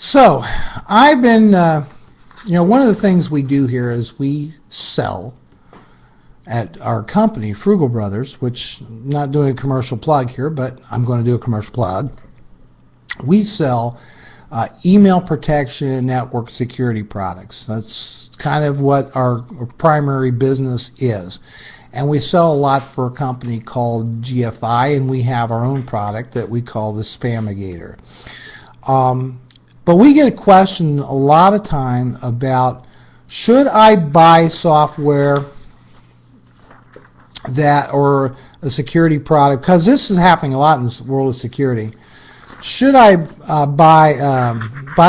So I've been, one of the things we do here is we sell at our company, Frugal Brothers, which I'm not doing a commercial plug here, but I'm going to do a commercial plug. We sell email protection and network security products. That's kind of what our primary business is. And we sell a lot for a company called GFI, and we have our own product that we call the Spamigator. But we get a question a lot of time about, should I buy software or a security product, because this is happening a lot in the world of security. Should I buy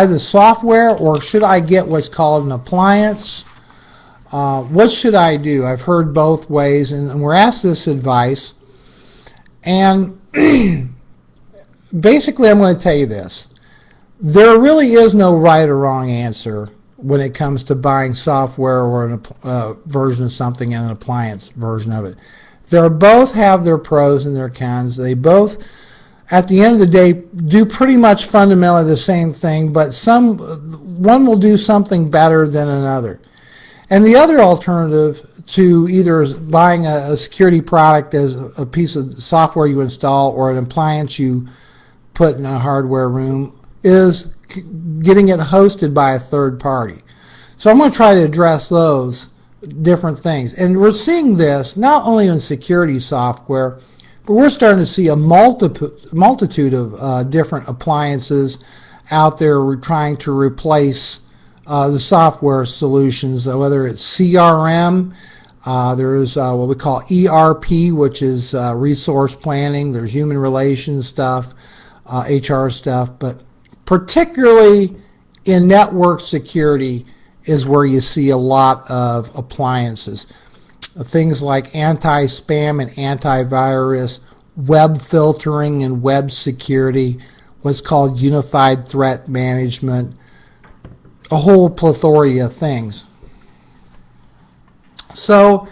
the software, or should I get what's called an appliance? What should I do? I've heard both ways, and we're asked this advice. And basically, I'm going to tell you this. There really is no right or wrong answer when it comes to buying software or a version of something and an appliance version of it. They both have their pros and their cons. They both, at the end of the day, do pretty much fundamentally the same thing, but one will do something better than another. And the other alternative to either buying a security product as a piece of software you install or an appliance you put in a hardware room is getting it hosted by a third party. So I'm going to try to address those different things. And we're seeing this not only in security software, but we're starting to see a multitude of different appliances out there. We're trying to replace the software solutions, whether it's CRM, there's what we call ERP, which is resource planning, there's human relations stuff, HR stuff, but particularly in network security is where you see a lot of appliances. Things like anti-spam and antivirus, web filtering and web security, what's called unified threat management, a whole plethora of things. So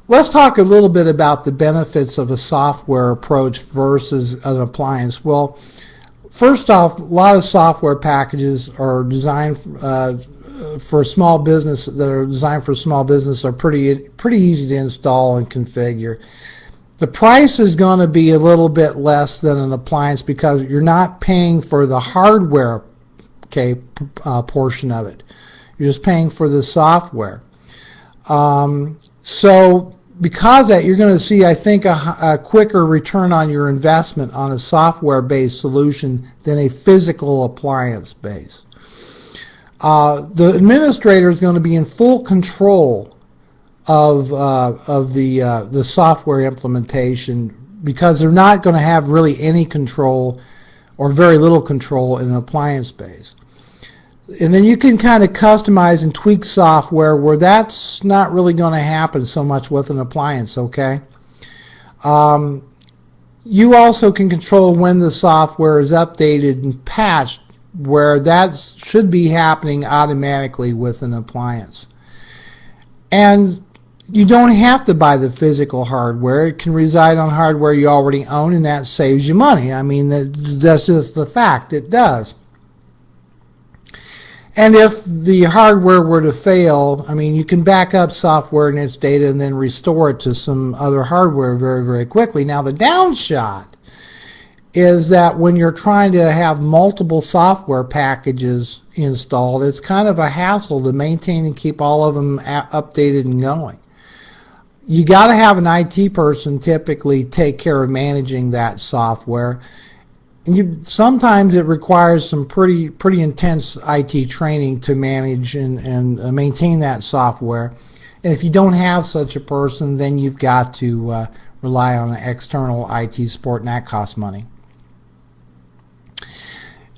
let's talk a little bit about the benefits of a software approach versus an appliance. Well, first off, a lot of software packages are designed for small business are pretty easy to install and configure. The price is going to be a little bit less than an appliance because you're not paying for the hardware portion of it. You're just paying for the software. So because of that, you're going to see, I think, a quicker return on your investment on a software-based solution than a physical appliance base. The administrator is going to be in full control of the software implementation because they're not going to have really any control or very little control in an appliance base. And then you can kind of customize and tweak software where that's not really going to happen so much with an appliance, okay? You also can control when the software is updated and patched, where that should be happening automatically with an appliance. And you don't have to buy the physical hardware. It can reside on hardware you already own, and that saves you money. I mean, that's just the fact. It does. And if the hardware were to fail, I mean, you can back up software and its data and then restore it to some other hardware very, very quickly. Now, the downshot is that when you're trying to have multiple software packages installed, it's kind of a hassle to maintain and keep all of them updated and going. You got to have an IT person typically take care of managing that software. Sometimes it requires some pretty intense IT training to manage and maintain that software. And if you don't have such a person, then you've got to rely on an external IT support, and that costs money.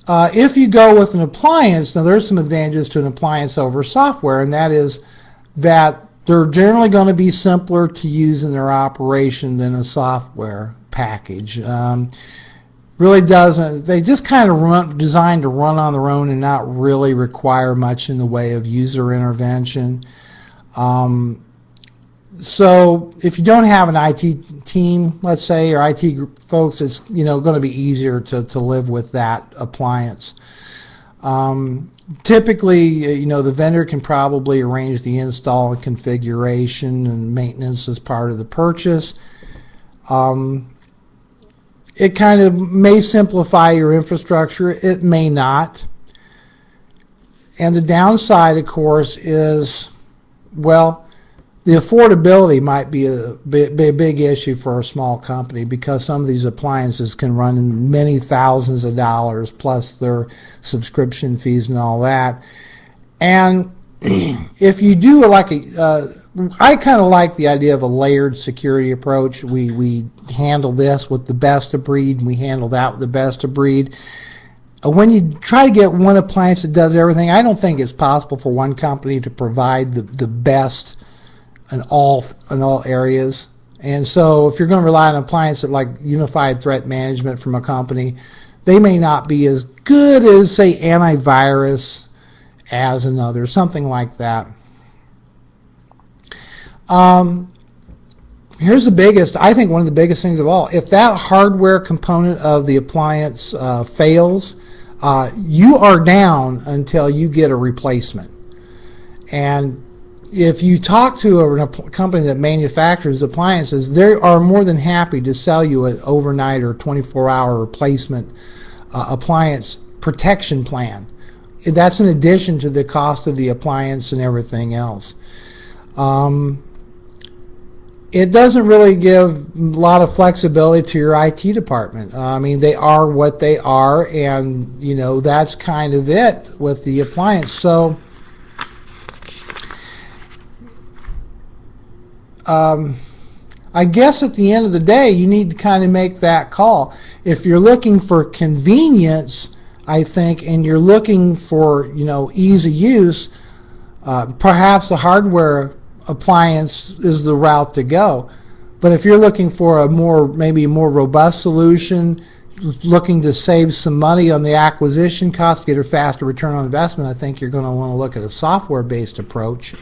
If you go with an appliance, now there's some advantages to an appliance over software, and that is that they're generally going to be simpler to use in their operation than a software package. Really doesn't, they just kind of designed to run on their own and not really require much in the way of user intervention. So if you don't have an IT team, let's say, or IT group folks, it's going to be easier to live with that appliance. Typically, the vendor can probably arrange the install and configuration and maintenance as part of the purchase. It kind of may simplify your infrastructure. It may not. And the downside, of course, is, well, the affordability might be a big issue for a small company, because some of these appliances can run in many thousands of dollars plus their subscription fees and all that. And if you do I kind of like the idea of a layered security approach. We handle this with the best of breed, and we handle that with the best of breed. When you try to get one appliance that does everything, I don't think it's possible for one company to provide the best in all areas. And so if you're going to rely on an appliance that like unified threat management from a company, they may not be as good as, say, antivirus as another, something like that. Here's the biggest, I think one of the biggest things of all. If that hardware component of the appliance fails, you are down until you get a replacement. And if you talk to a company that manufactures appliances, they are more than happy to sell you an overnight or 24-hour replacement appliance protection plan. That's in addition to the cost of the appliance and everything else. It doesn't really give a lot of flexibility to your IT department. I mean, they are what they are, and that's kind of it with the appliance. So I guess at the end of the day, you need to kind of make that call. If you're looking for convenience, I think, and you're looking for ease of use, perhaps a hardware appliance is the route to go. But if you're looking for maybe a more robust solution, looking to save some money on the acquisition cost, get a faster return on investment, I think you're going to want to look at a software-based approach.